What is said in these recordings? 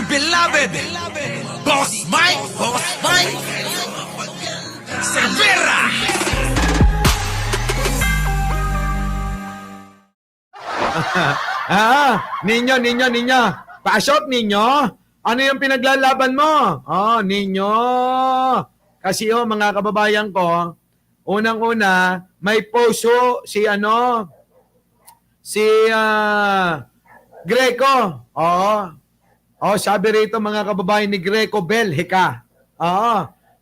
beloved Boss Mike Cervera. Ninyo. Pasok, Ninyo. Ano yung pinaglalaban mo? Ninyo. Kasi mga kababayan ko, unang-una, may poso si Greco. Sabi rito mga kababayan ni Greco Belhica.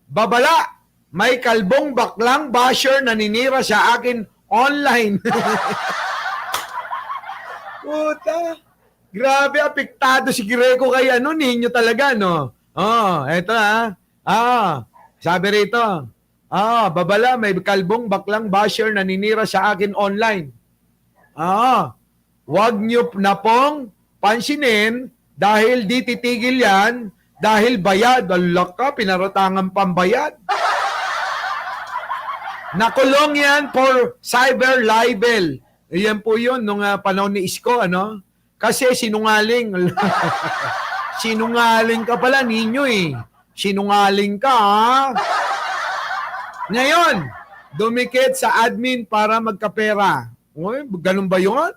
Babala, may kalbong baklang basher na ninira sa akin online. Puta. Grabe, apektado si Greco kay ninyo talaga, no? Eto sabi rito. Babala, may kalbong baklang basher na ninira sa akin online. Huwag nyo na pong pansinin dahil di titigil yan dahil bayad. Allah ka, pinaratangan pambayad. Nakulong yan for cyber libel. Iyan po yun nung panahon ni Isko, Kasi sinungaling. Sinungaling ka pala, Ninyo eh. Sinungaling ka, ha? Ngayon, dumikit sa admin para magkapera. Ganun ba yun?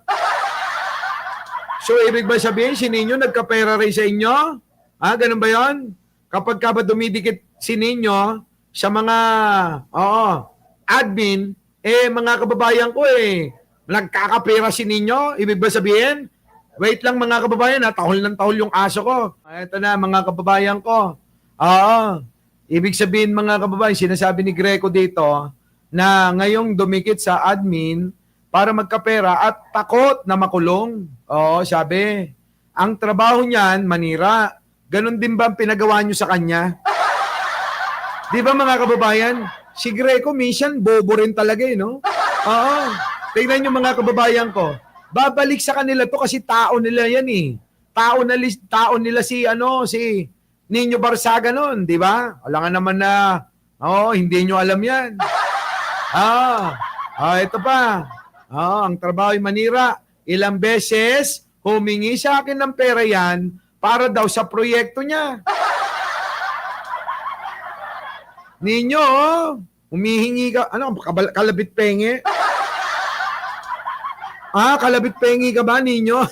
So, ibig ba sabihin, si Ninyo nagkapera rin sa inyo? Ganun ba yun? Kapag ka ba dumidikit si Ninyo sa mga, admin, mga kababayan ko nagkakapera si Ninyo? Ibig ba sabihin? Wait lang mga kababayan, tahol ng tahol yung aso ko. Ito na mga kababayan ko. Ibig sabihin mga kababayan, sinasabi ni Greco dito na ngayong dumikit sa admin para magkapera at takot na makulong. Sabi, ang trabaho niyan, manira. Ganon din ba ang pinagawa niyo sa kanya? Di ba mga kababayan? Si Greco minsan bobo rin talaga no? Tingnan niyo mga kababayan ko. Babalik sa kanila to kasi tao nila yan eh. Tao nila si Nino Barsaga noon, di ba? Wala nga naman na hindi nyo alam yan. Ito pa. Ang trabaho ay manira. Ilang beses humingi sa akin ng pera yan para daw sa proyekto niya. Ninyo, humihingi ka, kalabit penge? Kalabit pengi ka ba, Ninyo?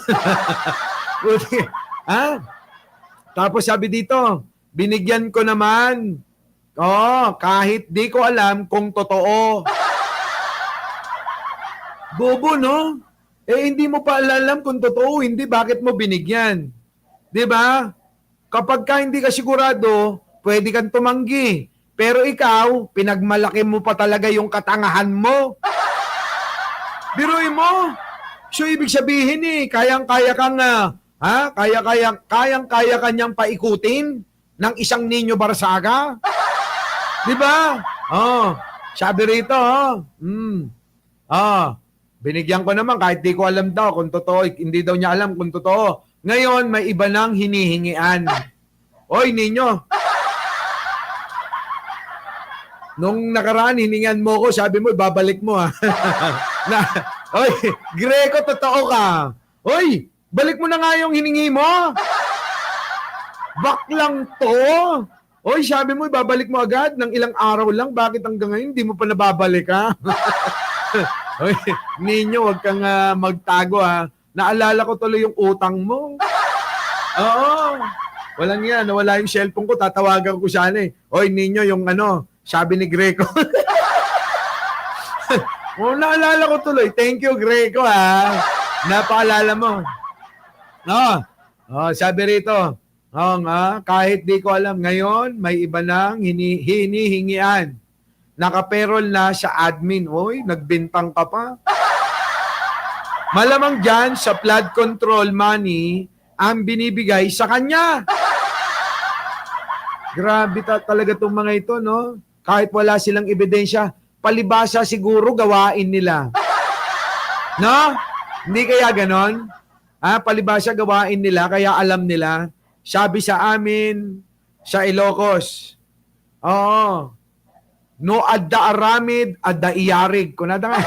Tapos sabi dito, binigyan ko naman. Kahit di ko alam kung totoo. Bobo, no? Hindi mo pa alam kung totoo, hindi bakit mo binigyan. Di ba? Kapag ka hindi ka sigurado, pwede kang tumanggi. Pero ikaw, pinagmalaki mo pa talaga yung katangahan mo. Biruin mo. So, ibig sabihin kayang-kaya kang, kayang-kaya kanyang paikutin ng isang Nino Barsaga. Di ba? Sabi rito, binigyan ko naman kahit di ko alam daw kung totoo, hindi daw niya alam kung totoo. Ngayon, may iba nang hinihingian. Oy, Nino. Nung nakaraan, hiningan mo ko, sabi mo, babalik mo Oy, Greco, totoo ka. Oy, balik mo na nga yung hiningi mo. Baklang to. Oy, sabi mo, babalik mo agad ng ilang araw lang. Bakit hanggang ngayon, hindi mo pa nababalik, ha? Oy, Ninyo, wag kang magtago, ha? Naalala ko tuloy yung utang mo. Oo. Walang yan. Nawala yung cellphone ko. Tatawagan ko sana Oy, Ninyo, yung sabi ni Greco. Naalala ko tuloy. Thank you, Greco, ha? Napaalala mo. Sabi rito, kahit di ko alam, ngayon, may iba nang hinihingian. Nakaperol na sa admin. Oy, nagbintang ka pa. Malamang dyan sa flood control money ang binibigay sa kanya. Grabe talaga itong mga ito, no? Kahit wala silang ebidensya, palibasa siguro gawain nila. No? Hindi kaya ganon? Palibasa gawain nila, kaya alam nila. Sabi sa amin, sa Ilocos, no adda aramid, adda iyarig. Kunada nga.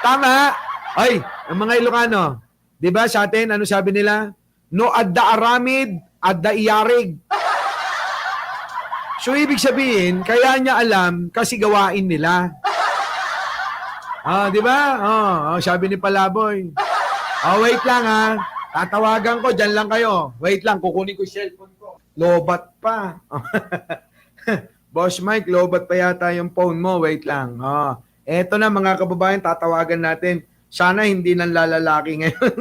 Tama. Ay, ang mga Ilocano, di ba sa atin, ano sabi nila? No adda aramid, at daiyarig. So, ibig sabihin, kaya niya alam kasi gawain nila. Di ba? Sabi ni Palaboy. Wait lang Tatawagan ko, dyan lang kayo. Wait lang, kukunin ko yung cellphone ko. Lobat pa. Boss Mike, lobat pa yata yung phone mo. Wait lang. Eto na mga kababayan, tatawagan natin. Sana hindi nang lalalaki ngayon.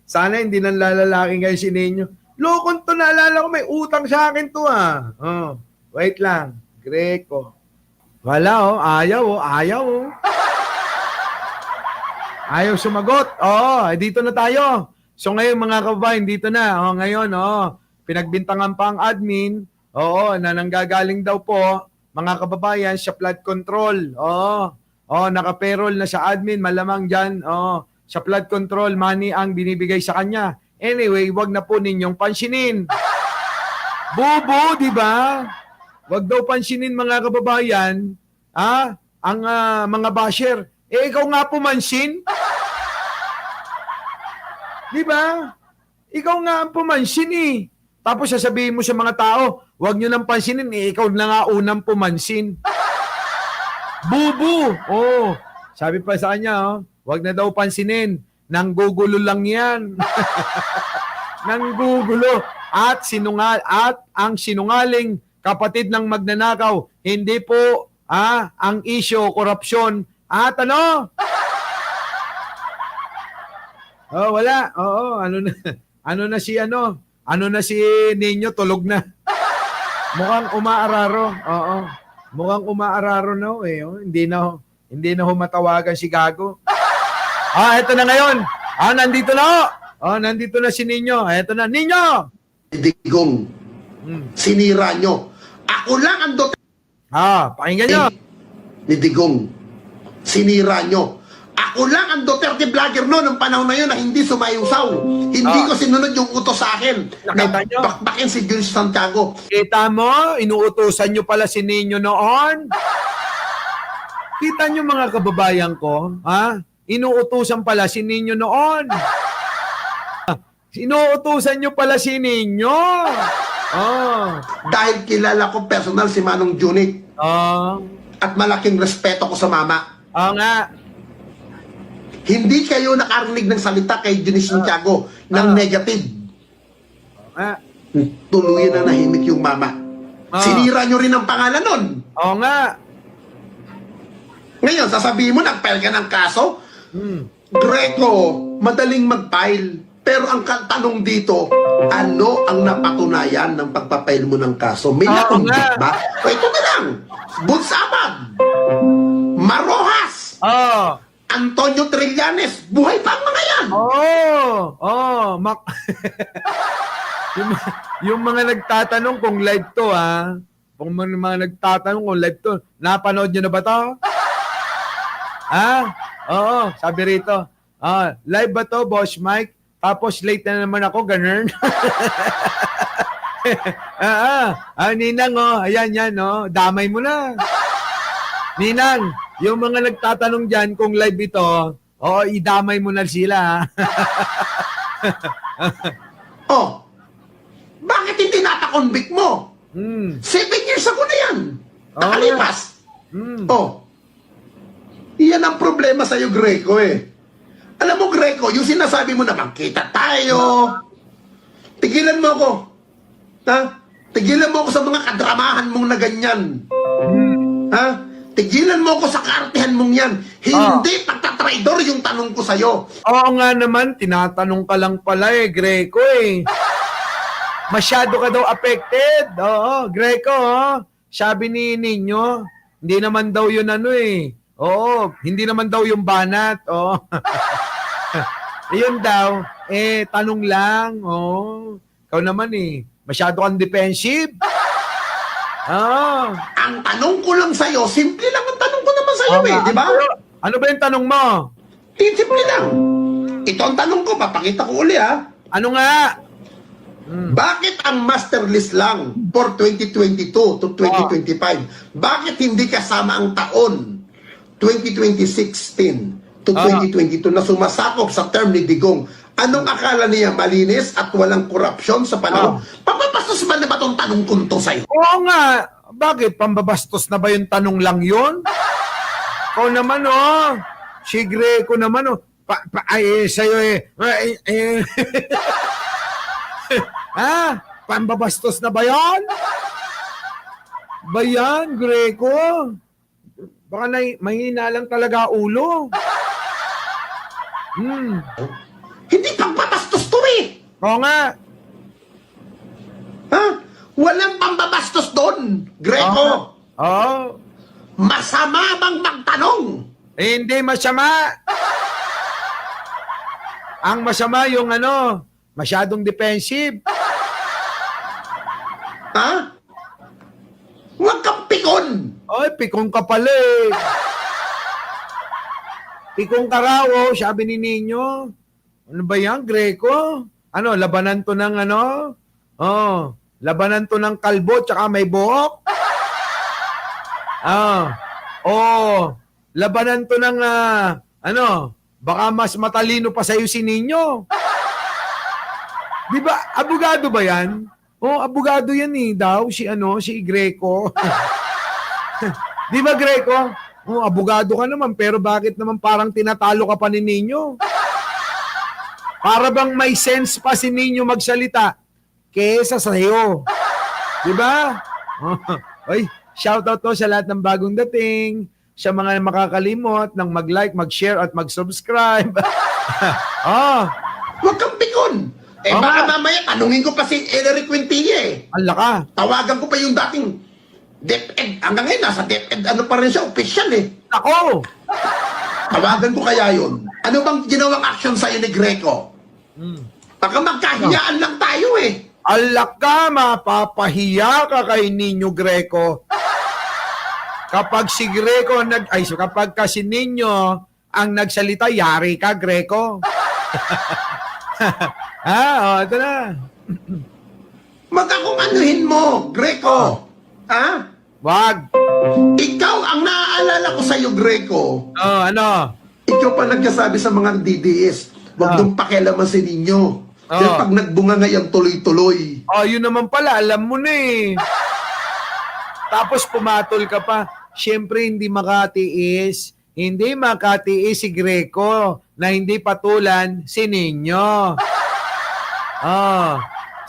Sana hindi nang lalalaki ngayon si Nino. Lokon to, naalala ko, may utang sa akin to Wait lang. Greco. Wala ayaw Ayaw sumagot. Dito na tayo. So ngayon mga kababayan, dito na. Ngayon, pinagbintangan pa ang admin. Na nanggagaling daw po, mga kababayan, sa flood control. Naka-payroll na sa admin, malamang dyan. Sa flood control, money ang binibigay sa kanya. Anyway, wag na po ninyong pansinin. Bobo, di ba? Wag daw pansinin mga kababayan, ang mga basher. Ikaw nga pumansin. Di ba? Ikaw nga ang pumansin Tapos sasabihin mo sa mga tao, wag nyo nang pansinin, ikaw na nga unang pumansin. Bubu! Sabi pa sa kanya, wag na daw pansinin. Nanggugulo lang yan. Nanggugulo. At ang sinungaling kapatid ng magnanakaw, hindi po ang issue, korupsyon. At ano? Wala. Ano na si Nino, tulog na. Mukhang umaararo. Mukhang umaararo na Hindi na matawagan si Gago. Ito na ngayon. Nandito na. Nandito na si Nino. Ito na. Nino! Digong. Sinira nyo. Ako lang ang Pakinggan nyo. Ni Digong. Sinira nyo. Ako lang ang Duterte vlogger noon ng panahon na yun na hindi sumayusaw. Hindi ko sinunod yung utos sa akin. Nakita nyo? Bakbakin si Jun Santiago. Kita mo? Inuutosan nyo pala si Nino noon. Kita nyo mga kababayan ko? Inuutosan pala si Nino noon. Inuutosan nyo pala si Nino. Dahil kilala ko personal si Manong Junit. At malaking respeto ko sa mama. Nga. Hindi kayo nakarinig ng salita kay Jun Santiago ng negative. Tuluyan na nahimik yung mama. Sinira nyo rin ang pangalan nun. Nga. Ngayon, sasabihin mo, nag-file ka ng kaso? Greco, madaling mag-file. Pero ang tanong dito, ano ang napatunayan ng pagpapail mo ng kaso? May nakumbit ba? O ito na lang. Bunsamad. Marojas. Antonio Trillanes. Buhay pa ang mga yan. Yung mga nagtatanong kung live to, Kung mga nagtatanong kung live to, napanood nyo na ba to? Sabi rito. Live ba to, Boss Mike? Tapos late na naman ako, ganun. Ninang, ayan yan, damay mo na. Ninang, yung mga nagtatanong dyan kung live ito, idamay mo na sila. Bakit hindi natakonvict mo? 7 years ago na yan. Nakalipas. Iyan ang problema sa'yo, Greco Alam mo, Greco, yung sinasabi mo na magkita tayo, tigilan mo ako. Tigilan mo ako sa mga kadramahan mong na ganyan. Tigilan mo ako sa kaartihan mong yan. Hindi pagtatraidor yung tanong ko sa'yo. Oo nga naman, tinatanong ka lang pala Greco Masyado ka daw affected. Greco Sabi ni Nino, hindi naman daw yun hindi naman daw yung banat. Yun daw, tanong lang. Ikaw naman masyado kang defensive. Ang tanong ko lang sa'yo, simple lang ang tanong ko naman sa'yo di ba? Ano ba yung tanong mo? Simple lang. Ito ang tanong ko, papakita ko uli Ano nga? Bakit ang master list lang for 2022 to 2025? Bakit hindi kasama ang taon 2016 to 2022 na sumasakop sa term ni Digong Anong akala niya malinis at walang korupsyon sa panahon? Papapastos ba na ba itong tanong kunto sa'yo? Oo nga. Bakit? Pambabastos na ba yung tanong lang yun? Ikaw naman, oh. Si Greco naman, oh. Sa'yo ha? Pambabastos na ba yan? Ba yan, Greco? Baka mahina lang talaga ulo. Hindi pambabastos to eh. Oo nga. Ha? Walang pambabastos doon, Greco. Oo. Masama bang magtanong? Hindi masama. Ang masama yung masyadong defensive. Ha? Huwag kang pikon. Oy, pikong ka pala eh. Pikong ka raw, oh, sabi ni Nino. Ano ba yan, Greco? Labanan to ng labanan to ng kalbo tsaka may buhok? Labanan to ng baka mas matalino pa sa'yo si Nino. Di ba, abogado ba yan? Abogado yan daw, si Greco. Di ba, Greco? Abogado ka naman, pero bakit naman parang tinatalo ka pa ni Nino? Para bang may sense pa si Nino magsalita kesa sa'yo. Di ba? Oy, shoutout to sa lahat ng bagong dating, sa mga makakalimot ng mag-like, mag-share at mag-subscribe. Huwag kang pikon. Baka mamaya tanungin ko pa si Ellery Quintilla eh. Ala ka. Tawagan ko pa yung dating DepEd. Hanggang ngayon, nasa DepEd, pa rin siya, official eh. Ako! Tawagan ko kaya yun. Ano bang ginawang action sa'yo ni Greco? Baka magkahiyaan lang tayo eh. Ala ka, mapapahiya ka kay Nino Greco. Kapag si Greco kapag kasi Nino ang nagsalita, yari ka, Greco. Ito na. Magkakong anuhin mo, Greco. Ha? Wag. Ikaw ang naaalala ko sa'yo, Greco. Ano? Ikaw pa nagkasabi sa mga DDS, huwag nung pakialaman si Nino. Dahil pag nagbunga ngayon, tuloy-tuloy. Yun naman pala, alam mo na eh. Tapos pumatol ka pa. Siyempre, hindi makatiis si Greco na hindi patulan si Nino.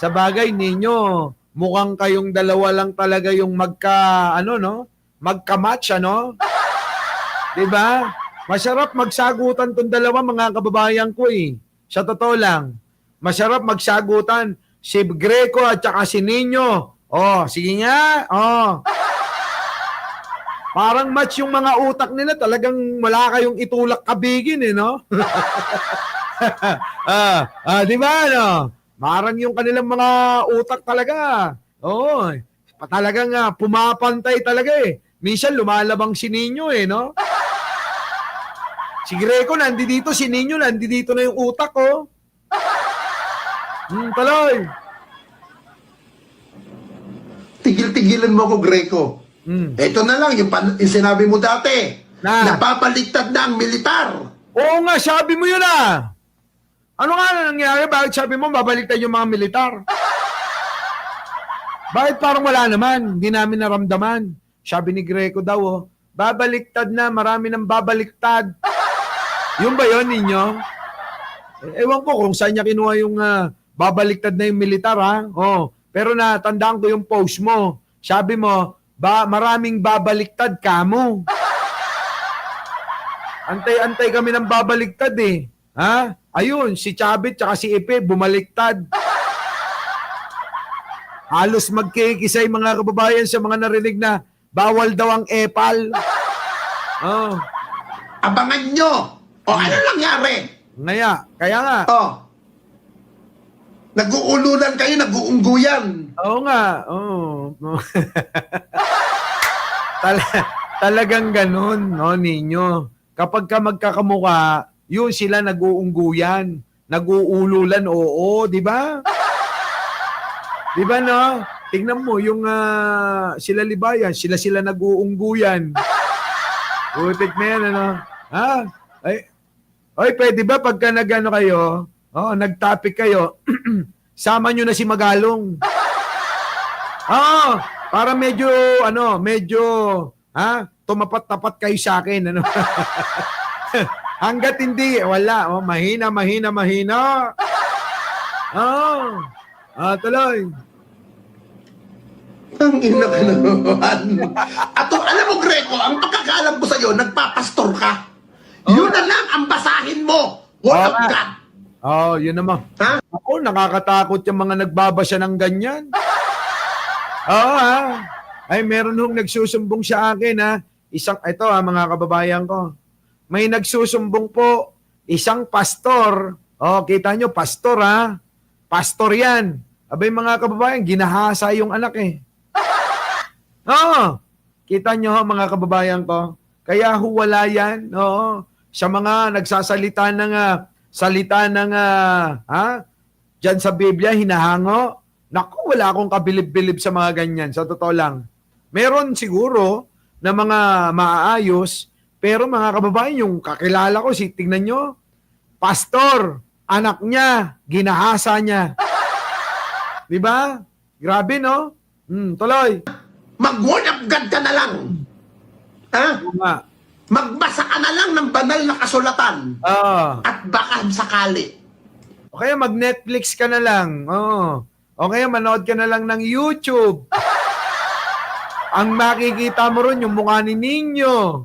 Sa bagay, Nino, mukhang kayong dalawa lang talaga yung magka-match, Diba? Masarap magsagutan tong dalawa, mga kababayan ko eh. Sa totoo lang, masarap magsagutan si Greco at saka si Nino. Sige nga. Parang match yung mga utak nila. Talagang wala kayong itulak kabigin eh, no? Di ba, no? Parang yung kanilang mga utak talaga. Talagang pumapantay talaga eh. Minsan lumalabang si Nino eh, no? Si Greco nandito, si Nino nandito na yung utak, oh. Taloy. Tigil-tigilan mo ko, Greco. Ito na lang, yung sinabi mo dati. Napapaligtad na ang militar. Oo nga, sabi mo yun ah. Ano nga na nangyari? Bakit sabi mo babaliktad yung mga militar? Bakit parang wala naman? Hindi namin naramdaman. Sabi ni Greco daw, babaliktad na, marami nang babaliktad. Yung ba yun ninyo? Ewan ko kung saan niya kinuha yung babaliktad na yung militar, ha? Pero natandaan ko yung post mo. Sabi mo, maraming babaliktad kamo. Antay-antay kami ng babaliktad eh. Ha? Ayun, si Chavit tsaka si Epe bumaliktad. Halos magkikisay mga kababayan sa mga narinig na bawal daw ang epal. Abangan nyo. Ano nangyari? Kaya nga. Nag-uulunan kayo, nag-uungguyan. Oo nga. Talagang ganun, no, Ninyo. Kapag ka magkakamukha, yun sila nag-uungguyan, nag-uululan, oo, di ba? Di ba, no? Tingnan mo, yung sila Libayan, sila nag-uungguyan. Utik na yan, ano? Ay, pwede ba pagka nag-ano kayo, nag-topic kayo, sama nyo na si Magalong. Para medyo, tumapat-tapat kayo sa akin, ano. Hanggat hindi, wala. Mahina. Tuloy. Ang ina ka naman. At alam mo, Greco, ang pagkakaalam ko sa'yo, nagpapastor ka. Yun na lang ang basahin mo. Word of God. Yun naman. Ha? Ako, nakakatakot yung mga nagbabasa ng ganyan. Ay, meron hong nagsusumbong sa akin, ha. Ito, mga kababayan ko. May nagsusumbong po, isang pastor. Kita nyo, pastor, ha. Pastor yan. Abay, mga kababayan, ginahasa yung anak, eh. Kita nyo, mga kababayan ko. Kaya huwala yan, sa mga nagsasalita ng salita ng diyan sa Biblia, hinahango. Naku, wala akong kabilib-bilib sa mga ganyan. Sa totoo lang. Meron siguro na mga maaayos, pero mga kababayan, yung kakilala ko, tingnan nyo, pastor, anak niya, ginahasa niya. Diba? Grabe, no? Tuloy. Mag-word of God ka na lang. Ha? Magbasa ka na lang ng banal na kasulatan. At baka sakali. O kaya mag-Netflix ka na lang. O kaya manood ka na lang ng YouTube. Ang makikita mo ron yung mukha ni Nino.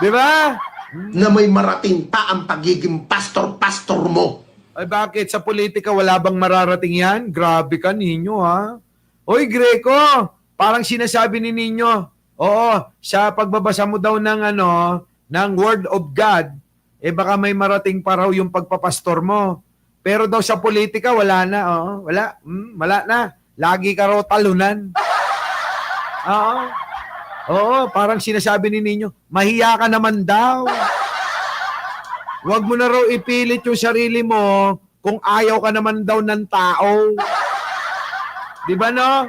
Di ba? Na may marating pa ang pagiging pastor-pastor mo. Ay bakit? Sa politika wala bang mararating yan? Grabe ka, Nino, ha? Oy, Greco, parang sinasabi ni Nino, sa pagbabasa mo daw ng ng Word of God, baka may marating pa raw yung pagpapastor mo. Pero daw sa politika, wala na. Wala na. Lagi ka raw talunan. Parang sinasabi ni Nino, mahiya ka naman daw. Huwag mo na raw ipilit yung sarili mo kung ayaw ka naman daw ng tao. Di ba, no?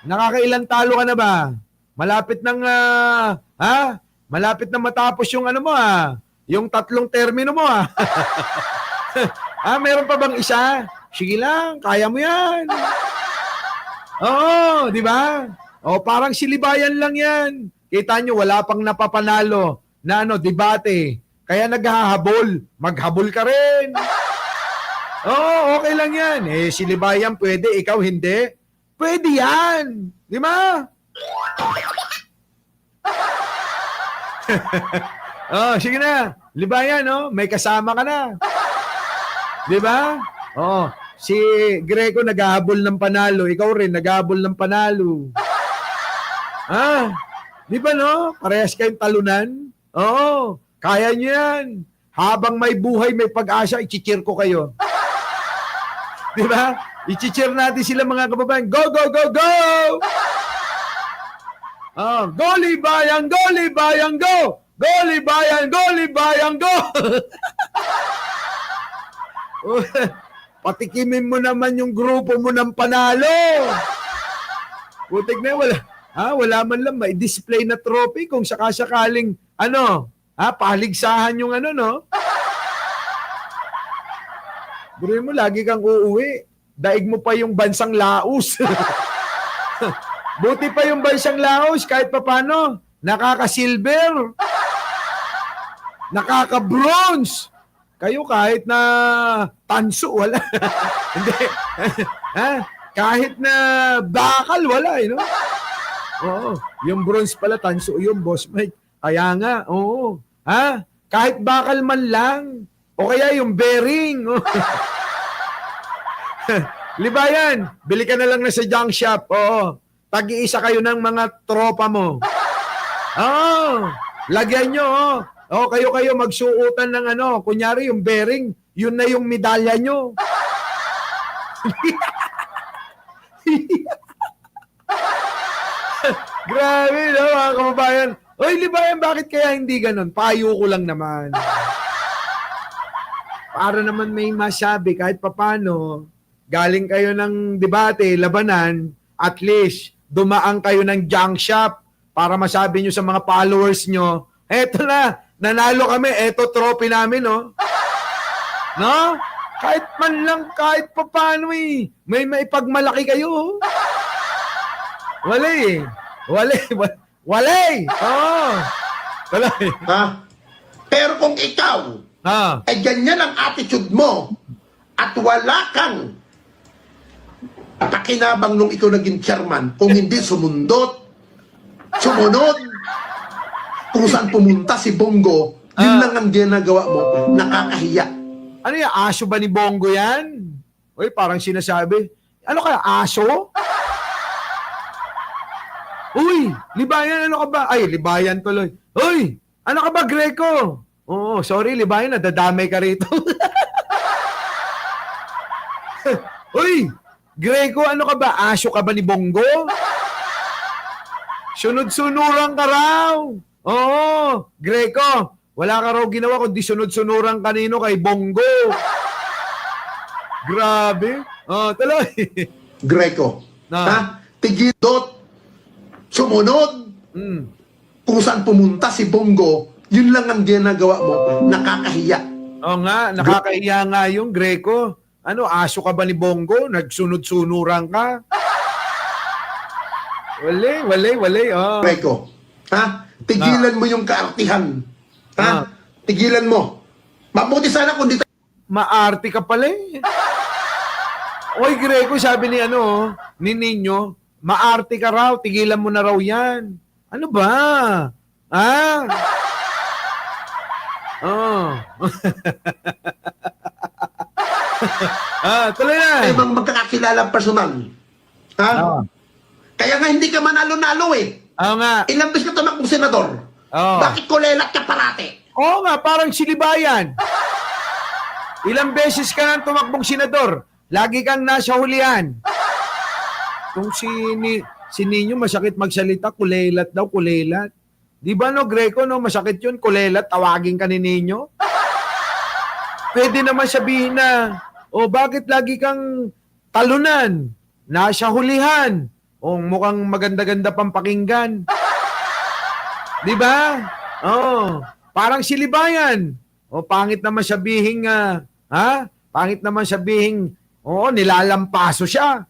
Nakakailan talo ka na ba? Malapit nang, malapit na matapos yung mo, yung 3 termino mo, meron pa bang isa? Sige lang, kaya mo yan. Di ba? Parang silibayan lang yan. Kita nyo, wala pang napapanalo na debate. Kaya naghahabol. Maghabol ka rin. Okay lang yan. Silibayan pwede, ikaw hindi. Pwede yan. Di ba? Sige na. Libayan, may kasama ka na. Di ba? Si Greco naghahabol ng panalo. Ikaw rin, naghahabol ng panalo. Di ba, no? Parehas kayong talunan. Kaya nyo yan. Habang may buhay, may pag-asa, i-cheer ko kayo. Di ba? I-cheer natin sila, mga kababayan. Go, go, go, go! Go, Libayan, go, Libayan, go! Go, Libayan, go, Libayan, go! Patikimin mo naman yung grupo mo ng panalo. Putik na wala. Wala man lang may display na trophy kung sakasakaling paligsahan yung no? Burin mo, lagi kang uuwi. Daig mo pa yung bansang Laos. Buti pa yung bansang Laos, kahit papano, nakaka-silver. Nakaka-bronze. Kayo kahit na tanso, wala. Hindi. Kahit na bakal, wala, no? Yung bronze pala, tanso yung boss Mike. Kaya nga, kahit bakal man lang. O kaya yung bearing. Libayan, bili ka na lang na sa junk shop. Tag-iisa kayo ng mga tropa mo. Lagyan nyo, kayo magsuotan ng kunyari yung bearing, yun na yung medalya nyo. Grabe, no, mga kababayan. Oy, Libayan, bakit kaya hindi ganun? Payo ko lang naman. Para naman may masabi, kahit papano, galing kayo ng debate, labanan, at least, dumaan kayo ng junk shop para masabi nyo sa mga followers nyo, eto na, nanalo kami, eto trophy namin, no? No? Kahit man lang, kahit pa paano eh. May maipagmalaki kayo. Wala eh. Wala eh. Oo. Wala eh. Ha? Pero kung ikaw, ay ganyan ang attitude mo, at wala kang pakinabang nung ikaw naging chairman, kung hindi sumunod, kung saan pumunta si Bongo, yun lang ang ginagawa mo, nakakahiya. Ano yan? Aso ba ni Bongo yan? Uy, parang sinasabi. Ano kaya? Aso? Uy, Libayan, ano ka ba? Ay, Libayan tuloy. Uy, ano ka ba, Greco? Oo, sorry, Libayan, nadadamay ka rito. Uy, Greco, ano ka ba? Aso ka ba ni Bongo? Sunod-sunuran ka raw. Oo, Greco, wala ka raw ginawa kundi sunod-sunuran kanino kay Bongo. Grabe. Oh, tuloy. Greco, Na. ha? Tigidot, sumunod, kung saan pumunta si Bongo, yun lang ang ginagawa mo, nakakahiya. Oo nga, nakakahiya nga yung Greco. Ano, aso ka ba ni Bongo? Nagsunod-sunuran ka? Wala. Oh. Greco, ha? Tigilan mo yung kaartihan. Ha? Tigilan mo. Mabuti sana kung di Maarte ka pala eh. Oy, Greco, sabi ni ni Nino, maarte ka raw, tigilan mo na raw yan. Ano ba? Oh. Tuloy na. ibang magkakakilala personal. Ha? Kaya nga hindi ka manalo-nalo eh. Oo nga. Ilang beses ka tumakbong senador. Oo. Bakit kulelat ka parate? Oo nga, parang silibayan. Ilang beses ka nang tumakbong senador. Lagi kang nasa hulihan. Kung si Nino masakit magsalita, kulelat daw, kulelat. Di ba Greco, masakit yun, kulelat, tawagin ka ni Nino? Pwede naman sabihin na, bakit lagi kang talunan? Nasa hulihan. Mukhang maganda-ganda pang pakinggan. Di ba? Parang silibayan. Pangit naman sabihin Pangit naman sabihin, nilalampaso siya.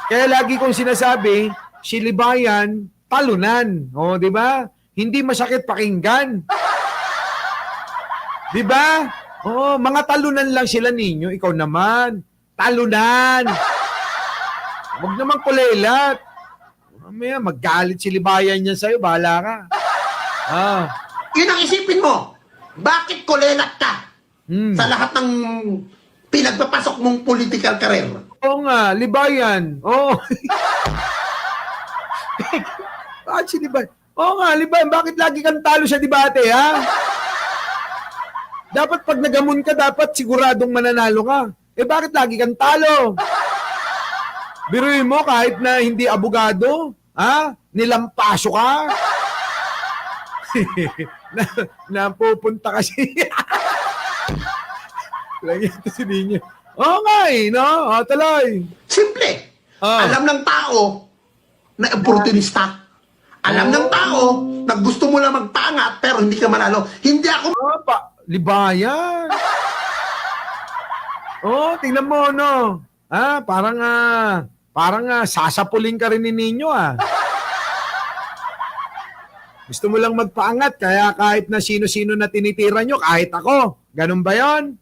Kaya lagi kong sinasabi, silibayan, talunan. Di ba? Hindi masakit pakinggan. Di ba? Mga talunan lang sila ninyo. Ikaw naman. Talunan. Huwag naman kulelat. Mamaya, maggalit silibayan niya sa'yo. Bahala ka. Yun ang isipin mo. Bakit kulelat ka? Sa lahat ng pinagpapasok mong political career. Oo nga, libayan. Bakit si Libayan? Oo nga, Libayan. Bakit lagi kang talo sa debate, ha? Dapat pag nagamon ka, dapat siguradong mananalo ka. Bakit lagi kang talo? Biruin mo kahit na hindi abogado, nilampaso ka. Napupunta kasi. Lagi ito si Nino. Oo nga no? Tuloy. Simple. Alam ng tao na oportunista. Alam ng tao na gusto mo lang magpangat pero hindi ka manalo. Hindi ako Libayan. Tingnan mo, Parang sasapulin ka rin ni Nino, Gusto mo lang magpaangat, kaya kahit na sino-sino na tinitira nyo, kahit ako. Ganun ba yon?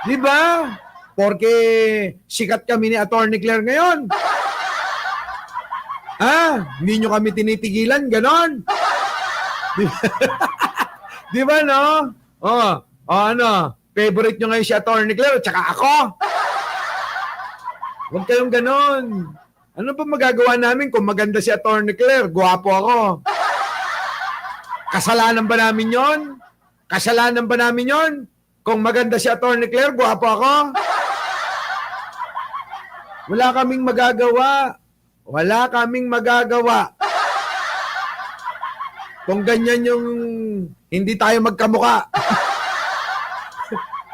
Di ba? Porque sikat kami ni Atty. Claire ngayon. Hindi nyo kami tinitigilan, ganon. Di ba, no? Favorite nyo ngayon si Atty. Claire, tsaka ako. Huwag kayong ganon. Ano pa magagawa namin kung maganda si Atty. Claire? Guwapo ako. Kasalanan ba namin yon? Kasalanan ba namin yon? Kung maganda si Atty. Claire, guwapo ako? Wala kaming magagawa. Wala kaming magagawa. Kung ganyan yung hindi tayo magkamuka.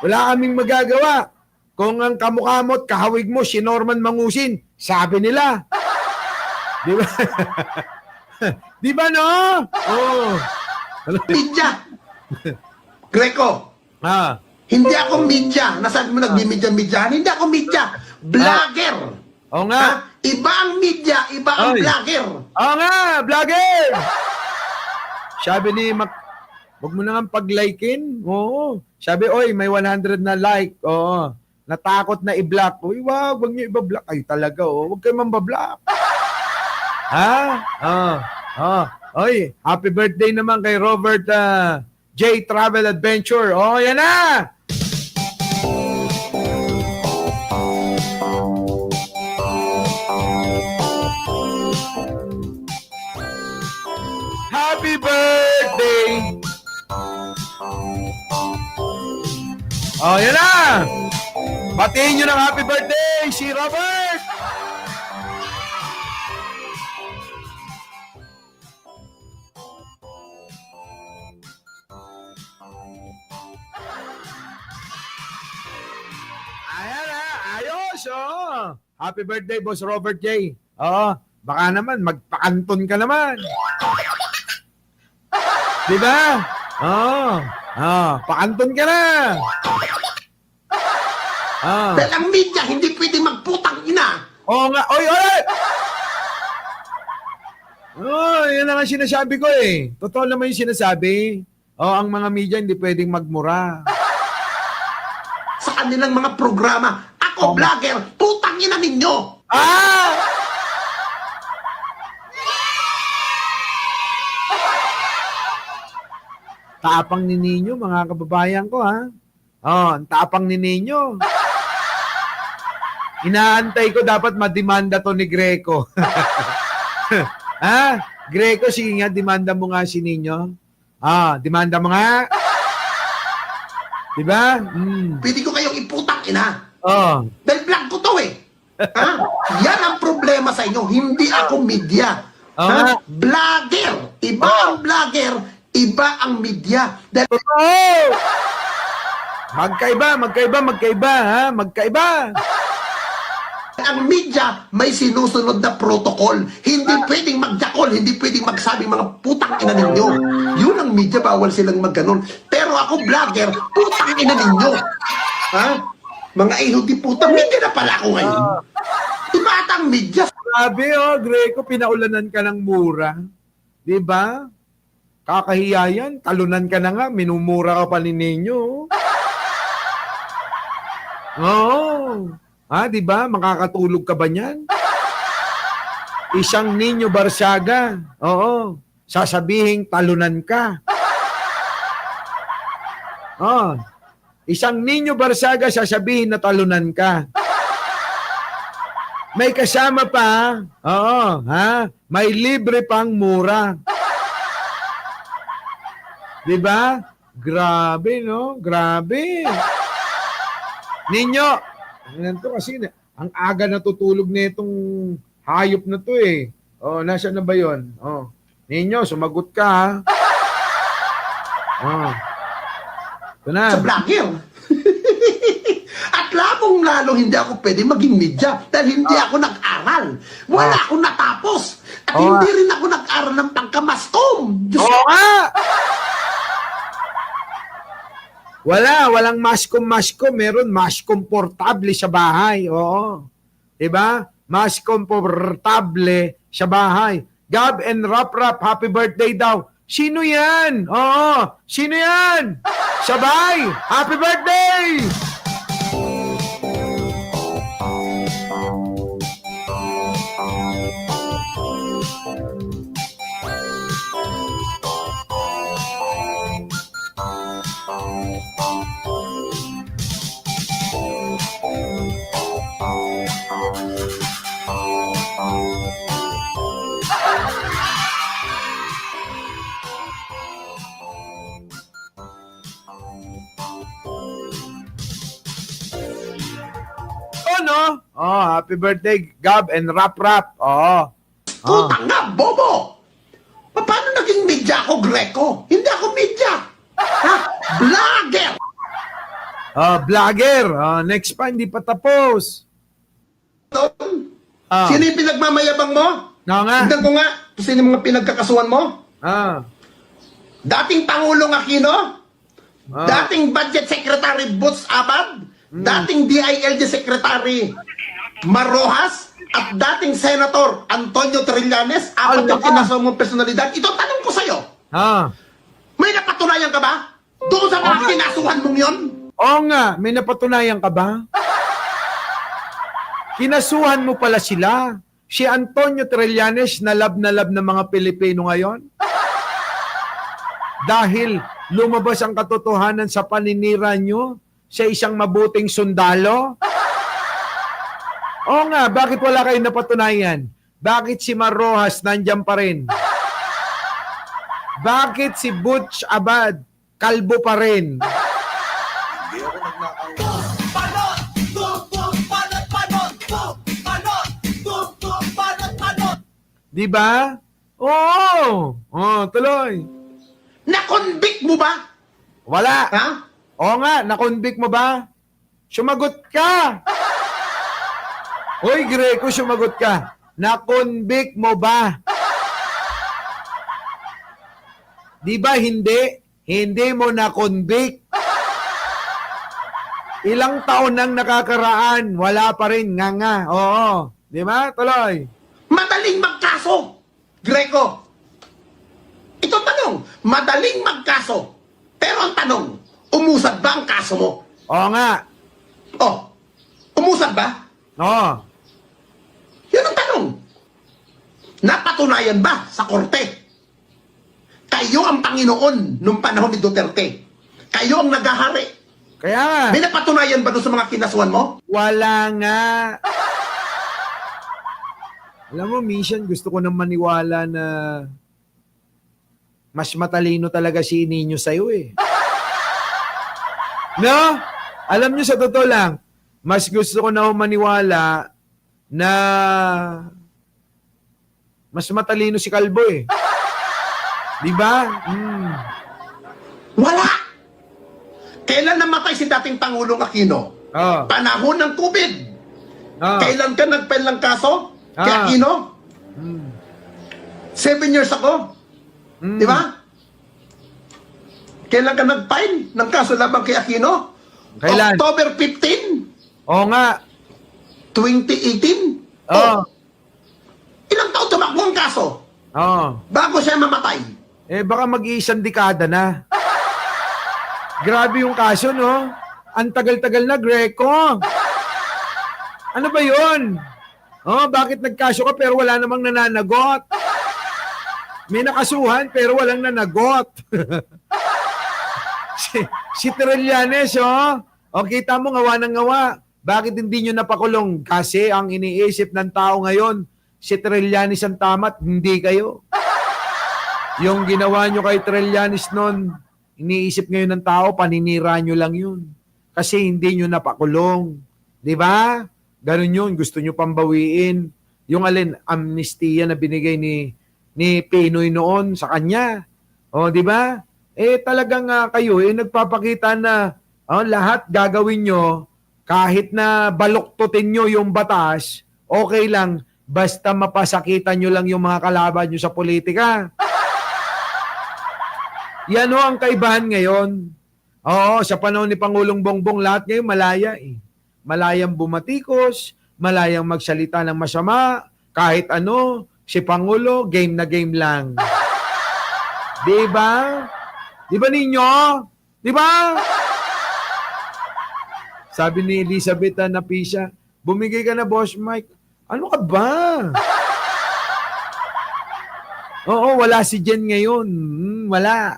Wala kaming magagawa. Kung ang kamukha mo at kahawig mo si Norman Mangusin, sabi nila. Di ba? Di ba, no? Pidya. Greco. Hindi ako media. Nasabi mo nagmi-media-media. Hindi ako media. Vlogger. Oo nga. Ha? Iba ang media, iba ang Ay. vlogger. Oo nga, vlogger! Sabi ni wag mo na nga pag-likein. Oo. Sabi, oy, may 100 na like. Oo. Natakot na i-block. Uy, wag niyo i-block. Ay, talaga, oh. Wag kayo mambablock. Ha? Oy, happy birthday naman kay Robert J. Travel Adventure. Oh, yan na! Happy birthday! Oh, yan na! Batiin nyo ng happy birthday si Robert! Ayan na, ayos, oh. Happy birthday, Boss Robert J. Oh, baka naman, magpakanton ka naman. Diba? Pakanton ka na. Dahil ang media, hindi pwede magputang ina. Oo nga. Oy! Oh, yan ang sinasabi ko eh. Totoo naman yung sinasabi. Ang mga media hindi pwedeng magmura. Sa kanilang mga programa, ako vlogger, putang ina ninyo. Tapang ni Ninyo, mga kababayan ko, ha? Ang tapang ni Ninyo. Inaantay ko dapat mademanda to ni Greco. Ha? Greco, sige nga, demanda mo nga si Ninyo. Demanda mo nga. Diba? Pwede ko kayong iputang ina. Dahil vlog ko to eh. Ha? Yan ang problema sa inyo. Hindi ako media. Ha? Vlogger. Iba ang vlogger, iba ang media. Dahil Magkaiba, ha? Magkaiba. ang media may sinusunod na protocol. Hindi pwedeng magjakol, hindi pwedeng magsabing mga putang ina ninyo. Yun ang media, bawal silang magganon. Pero ako vlogger, putang ina ninyo. Ha? Mga iho di putang, hindi na pala ako ngayon. Iba ata ang media. Sabi, Greco, pinaulanan ka ng mura. Diba? Kakahiya yan. Talunan ka na nga. Minumura ka pa ni Ninyo. Diba? Makakatulog ka ba niyan? Isang Ninyo Barsaga. Sasabihing talunan ka. Isang Ninyo Barsaga sasabihin na talunan ka. May kasama pa. May libre pang mura. Diba? Grabe, no? Grabe. Ninyo, to kasi ang aga natutulog nitong hayop na to eh. Nasaan na ba yun? Ninyo, sumagot ka ha. Ito na. Sa vlogger. At lalong-lalo hindi ako pwede maging media dahil hindi ako nag-aral. Wala akong natapos. At hindi rin ako nag-aral ng pangkamaskom. Oo nga! Walang maskom. Meron maskom portable sa bahay. Oo. Diba? Maskom portable sa bahay. Gab and Rap, happy birthday daw. Sino yan? Oo. Sino yan? Sabay! Happy birthday! Happy birthday, Gab and Rap. Putang na, bobo! Paano naging media ako, Greco? Hindi ako media. Ha? Vlogger! Vlogger. Next pa, hindi pa tapos. Sino yung pinagmamayabang mo? Nga. Tignan ko nga. Sino yung mga pinagkakasuhan mo? Dating Pangulong Aquino? dating Budget Secretary Butch Abad, dating DILG Secretary Marrojas, at dating Senator Antonio Trillanes, apat Ano yung ka? kinasama mong personalidad. Ito, tanong ko sa'yo, Ah. may napatunayan ka ba? Doon sa mga kinasuhan mong yon? Oo nga, may napatunayan ka ba? Kinasuhan mo pala sila. Si Antonio Trillanes na love ng mga Pilipino ngayon. Dahil lumabas ang katotohanan sa paninira nyo sa isang mabuting sundalo. Oo nga, bakit wala kayong napatunayan? Bakit si Marrojas nandyan pa rin? Bakit si Butch Abad kalbo pa rin? Di ba? Oo. Oh, tuloy. Na-convict mo ba? Wala. Ha? Oo nga, na-convict mo ba? Sumagot ka. Hoy, Greco, sumagot ka. Na-convict mo ba? Di ba hindi? Hindi mo na-convict. Ilang taon nang nakakaraan, wala pa rin, nga. Oo. Di ba? Tuloy. Madaling magkaso, Greco. Ito tanong, madaling magkaso. Pero ang tanong, umusad ba ang kaso mo? Oo nga. Oh, umusad ba? Oo. Yun ang tanong. Napatunayan ba sa korte? Kayo ang Panginoon nung panahon ni Duterte. Kayo ang naghahari. Kaya nga. May napatunayan ba doon sa mga kinasuhan mo? Wala nga. Alam mo, minsan gusto ko nang maniwala na mas matalino talaga si Nino sa'yo eh. No? Alam nyo, sa totoo lang, mas gusto ko na maniwala na mas matalino si Kalbo eh. Di ba? Wala. Kailan namatay si dating Pangulong Aquino? Oh. Panahon ng COVID. Oh. Kailan ka nag-file ng kaso? Kay Ah. Aquino? 7 years ako. Di ba? Kailan ka nag-file ng kaso laban kay Aquino? Kailan? October 15, Oo nga. 2018. Oo. Ilang taon tumakbo ang kaso Oo. bago siya mamatay? Eh, baka mag-iisang dekada na. Grabe yung kaso, no? Ang tagal-tagal na, Greco. Ano ba yun? Oh, bakit nagkaso ka pero wala namang nananagot? May nakasuhan pero walang nanagot. si Trillanes, oh. O, kita mo, ngawa ng ngawa. Bakit hindi nyo napakulong? Kasi ang iniisip ng tao ngayon, si Trillanes ang tamat, hindi kayo. Yung ginawa nyo kay Trillanes noon, iniisip ngayon ng tao, paninira nyo lang yun. Kasi hindi nyo napakulong. Di ba? Ganun yun, gusto nyo pambawiin. Yung amnestia na binigay ni Pinoy noon sa kanya. O, di ba? Eh, talagang kayo, nagpapakita na lahat gagawin nyo, kahit na baluktutin nyo yung batas, okay lang, basta mapasakitan nyo lang yung mga kalaban nyo sa politika. Yan o ang kaibahan ngayon. Oo, sa panahon ni Pangulong Bongbong, lahat ngayon malaya eh. Malayang bumatikos, malayang magsalita ng masama, kahit ano, si Pangulo, game na game lang. Di ba? Di ba ninyo? Di ba? Sabi ni Elizabeth na Pisa, bumigay ka na, Boss Mike. Ano ka ba? Oo, wala si Jen ngayon. Wala.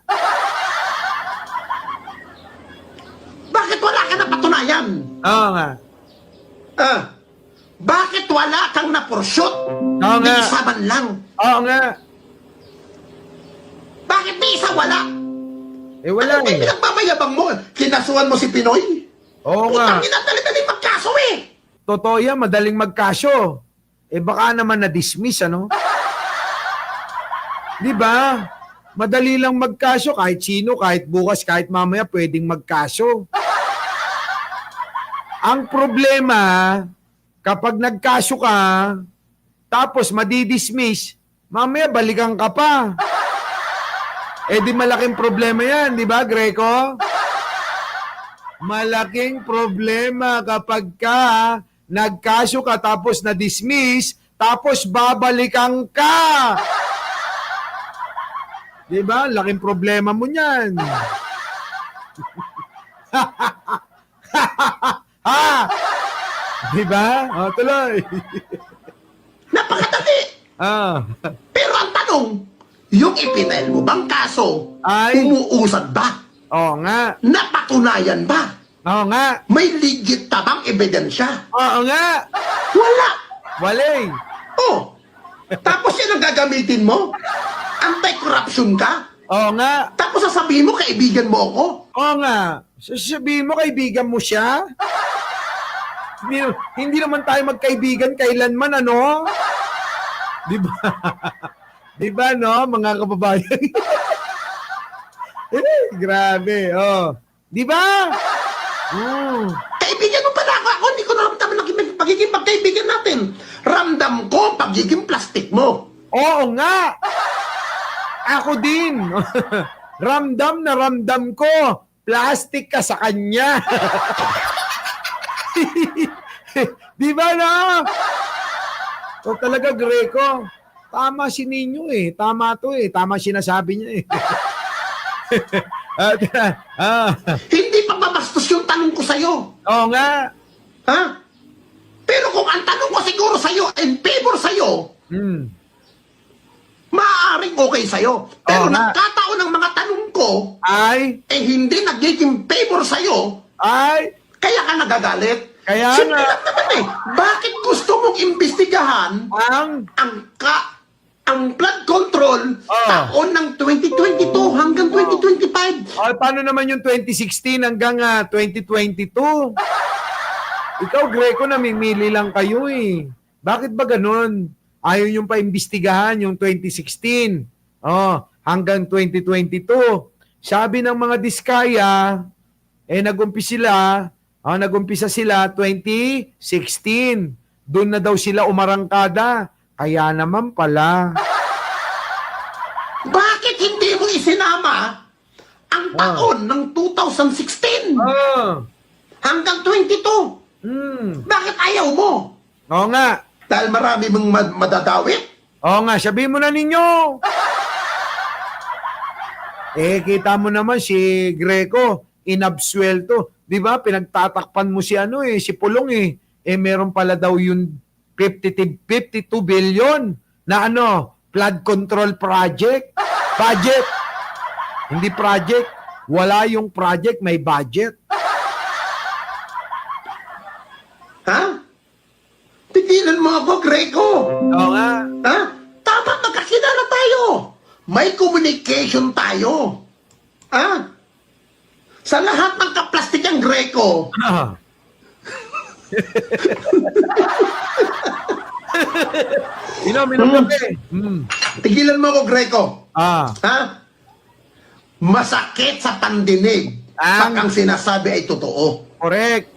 Bakit wala ka na patunayan? Oo nga. Bakit wala kang na-pursuit? Oo nga. May isa man lang. Oo nga. Bakit may isa wala? Eh wala Ano ba yung eh. pinagmamayabang mo? Kinasuhan mo si Pinoy? Oo nga. Putang ina, dali-dali magkaso eh. Totoo yan, madaling magkasyo. Eh baka naman na-dismiss, ano? Di ba? Madali lang magkasyo, kahit sino, kahit bukas, kahit mamaya, pwedeng magkasyo. Ang problema, kapag nagkasyo ka, tapos madidismiss, mamaya balikan ka pa. Eh di malaking problema yan, di ba, Greco? malaking problema kapag ka nagkaso ka tapos na-dismiss, tapos babalikan ka. Diba? Laking problema mo niyan. Ha? Diba? O, tuloy. Napakadali. Ah. Pero ang tanong, yung ipinail mo bang kaso, Ay. umuusad ba? Oo nga. Napatunayan ba? Oo nga. May legit ta bang ebidensya? Oo nga. Wala. Walay. Oh. Tapos yan ang gagamitin mo? Anti-corruption ka? Oo nga. Tapos sasabihin mo, kaibigan mo ako? Oo nga. Sasabihin mo, kaibigan mo siya? Hindi naman tayo magkaibigan kailanman, ano? Di ba? Di ba, no, mga kababayan? Grabe, oh. Di ba? Kaibigan mo pala ako. Ako hindi ko naramdaman ng pagiging pagkaibigan natin. Ramdam ko pagiging plastic mo. Oo nga. Ako din. Ramdam na ramdam ko. Plastic ka sa kanya. Di ba na? O talaga, Greco. Tama si Ninyo eh. Tama to eh. Tama sinasabi niya eh. Hindi pagbabastos yung tanong ko sa'yo. Oo nga. Ha? Pero kung ang tanong ko siguro sa'yo, in favor sa'yo, maaaring okay sa'yo. Pero Oo nga. nagkataon ng mga tanong ko, Ay. hindi nagiging favor sa'yo, Ay. kaya ka nagagalit. Kaya Simple nga. lang naman eh. Bakit gusto mong imbestigahan ang flood control taon ng 2022 hanggang 2025? Ay, paano naman yung 2016 hanggang 2022? Ikaw, Greco, namimili lang kayo eh. Bakit ba ganun? Ayaw yung paimbestigahan yung 2016 hanggang 2022. Sabi ng mga Diskaya, nagumpisa sila 2016. Doon na daw sila umarangkada. Kaya naman pala. Bakit hindi mo isinama ang taon ng 2016 hanggang 22? Bakit ayaw mo? Oo nga. Dahil marami mong madadawit? Oo nga, sabihin mo na ninyo. Kita mo naman si Greco, inabsuelto. Di ba? Pinagtatakpan mo si si Pulong eh. Meron pala daw yung 52 billion na flood control project. Budget. Hindi project. Wala yung project, may budget. Ha? Tigilan mo ako, Greco. Oo nga. Ha? Tama, magkakilala tayo. May communication tayo. Ha? Sa lahat ng kaplastikang Greco, Inom kape. tigilan mo ako, Greco. Ah. Ha? Masakit sa pandinig pag ang sinasabi ay totoo. Correct.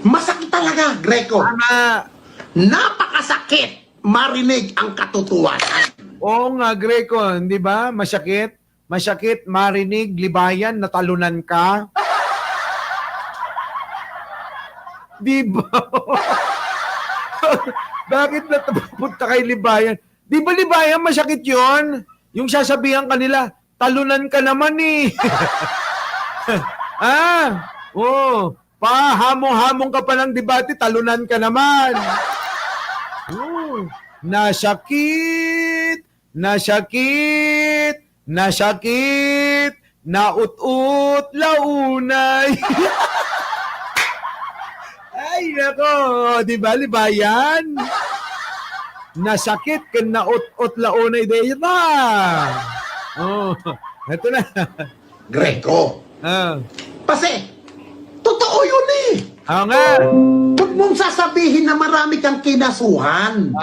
Masakit talaga, Greco. Tama. Napakasakit marinig ang katotohanan. Oo nga, Greco, hindi ba? Masakit. Masakit marinig, libayan, natalunan ka. Di ba? Bakit napunta kay libayan? Di ba libayan masakit yon? Yung sasabihan kanila, talunan ka naman eh. Pahamong-hamong ka pa ng debate, talunan ka naman. Nasakit, naut-ut, launay. Ay, nako, di ba, libayan? Nasakit, naut-ut, launay, de ba? Ito na. Greco. Kasi, totoo yun eh. Nga. Huwag mong sasabihin na marami kang kinasuhan.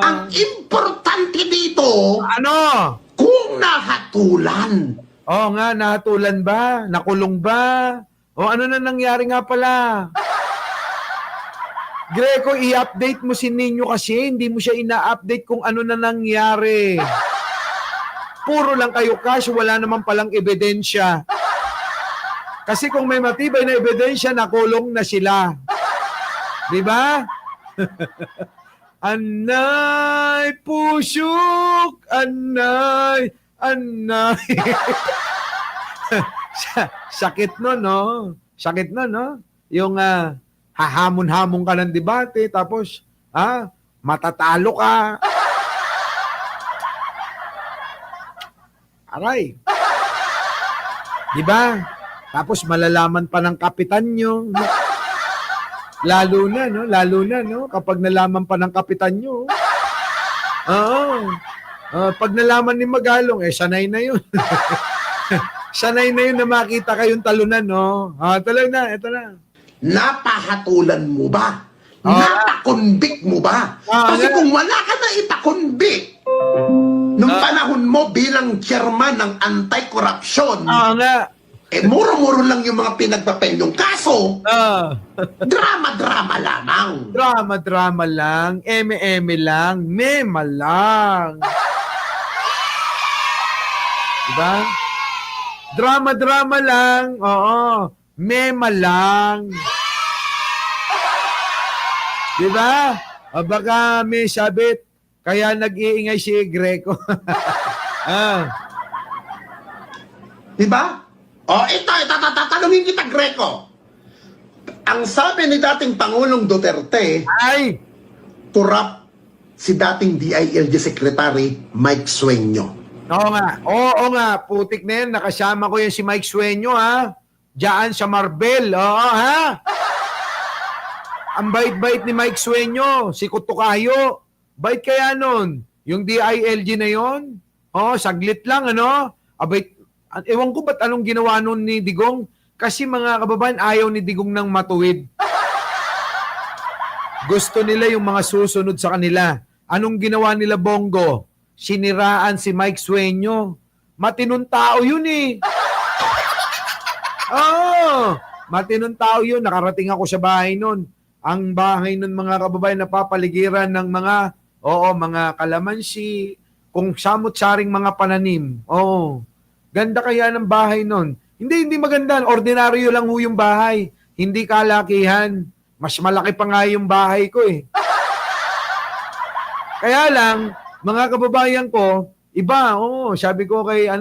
Ang importante dito, kung nahatulan. Nga, nahatulan ba? Nakulong ba? Ano na nangyari nga pala? Greco, i-update mo si Ninyo kasi hindi mo siya ina-update kung ano na nangyari. Puro lang kayo cash, wala naman palang ebidensya. Kasi kung may matibay na ebidensya, nakulong na sila. Di ba? Anay, pusok, anay, anay. Sakit nun, no? Sakit nun, no? Yung hahamon-hamon ka ng debate, tapos, matatalo ka. Aray. Di ba? Tapos malalaman pa ng kapitan nyo. Lalo na, no? Kapag nalaman pa ng kapitan nyo. Oo. Pag nalaman ni Magalong, sanay na yun. Sanay na yun na makita kayong talunan, no? Tuloy na, ito na. Napahatulan mo ba? Napakonvict mo ba? Kasi kung wala ka na ipakonvict, nung panahon mo bilang chairman ng anti-corruption, muro-muro lang yung mga pinagpapel yung kaso. Drama-drama lamang. Drama-drama lang, eme-eme lang, mema lang. Diba? Drama-drama lang, oo, mema lang. Diba? Baka may sabit, kaya nag-iingay si Greco. Diba? Ito, tatanungin kita, Greco. Ang sabi ni dating Pangulong Duterte, ay, turap si dating DILG Secretary Mike Sueño. Oo nga, putik na yan, nakasama ko yan si Mike Sueño, ha? Diyan sa Marbel, oo, ha? Ang bait-bait ni Mike Sueño, si Kutukayo. Bait kaya nun? Yung DILG na yon? Saglit lang, ano? Abait. Ewan ko ba't anong ginawa nun ni Digong? Kasi mga kababayan, ayaw ni Digong ng matuwid. Gusto nila yung mga susunod sa kanila. Anong ginawa nila, Bongo? Siniraan si Mike Sueño. Matinong tao yun eh. Matinong tao yun. Nakarating ako sa bahay nun. Ang bahay nun, mga kababayan, napapaligiran ng mga kalamansi, kung samot-saring mga pananim. Ganda kaya ng bahay nun. Hindi maganda. Ordinaryo lang ho yung bahay. Hindi kalakihan. Mas malaki pa nga yung bahay ko eh. Kaya lang, mga kababayan ko, iba, sabi ko kay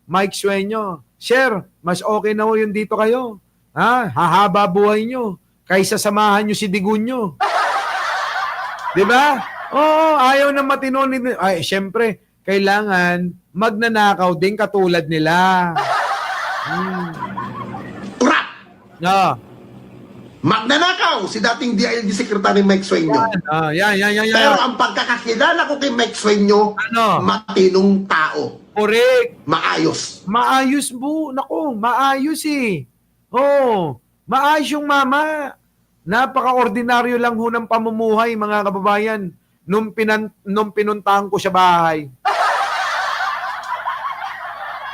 Mike Sueño, Sir, mas okay na ho yung dito kayo. Hahaba buhay nyo. Kaysa samahan nyo si Digunyo. Diba? Ayaw na matino ni... Ay, syempre, kailangan magnanakaw din katulad nila. Turap! No. Magnanakaw si dating DILG Secretary Mike Sueño. Yan. Pero ang pagkakakilala ko kay Mike Sueño, matinong tao. Correct. Maayos. Maayos po. Naku, maayos eh. Maayos yung mama. Napaka-ordinaryo lang ho ng pamumuhay, mga kababayan, nung pinuntahan ko sa bahay.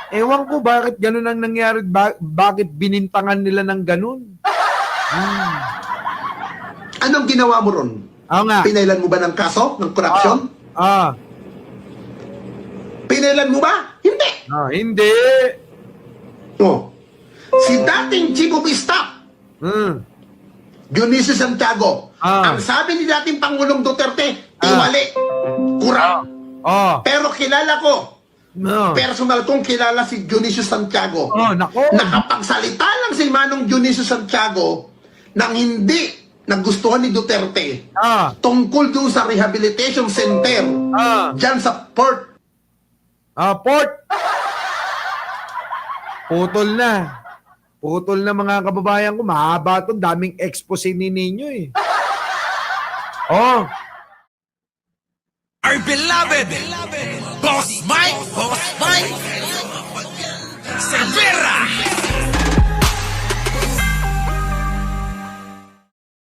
Ewan ko bakit ganun ang nangyari, bakit binintangan nila ng ganun. Anong ginawa mo ron? Pinailan mo ba ng kaso, ng corruption? Pinailan mo ba? Hindi. Hindi. Si dating Chief of Staff, Dionisio Santiago, ang sabi ni dating Pangulong Duterte, tiwali, kurang. Pero kilala ko, personal kong kilala si Dionisio Santiago. Nakapagsalita lang si Manong Dionisio Santiago nang hindi nagustuhan ni Duterte tungkol doon sa rehabilitation center dyan sa Port. Putol na. Putol na, mga kababayan ko. Mahaba ito. Daming expose ni ninyo eh. Our beloved Boss Mike Cervera.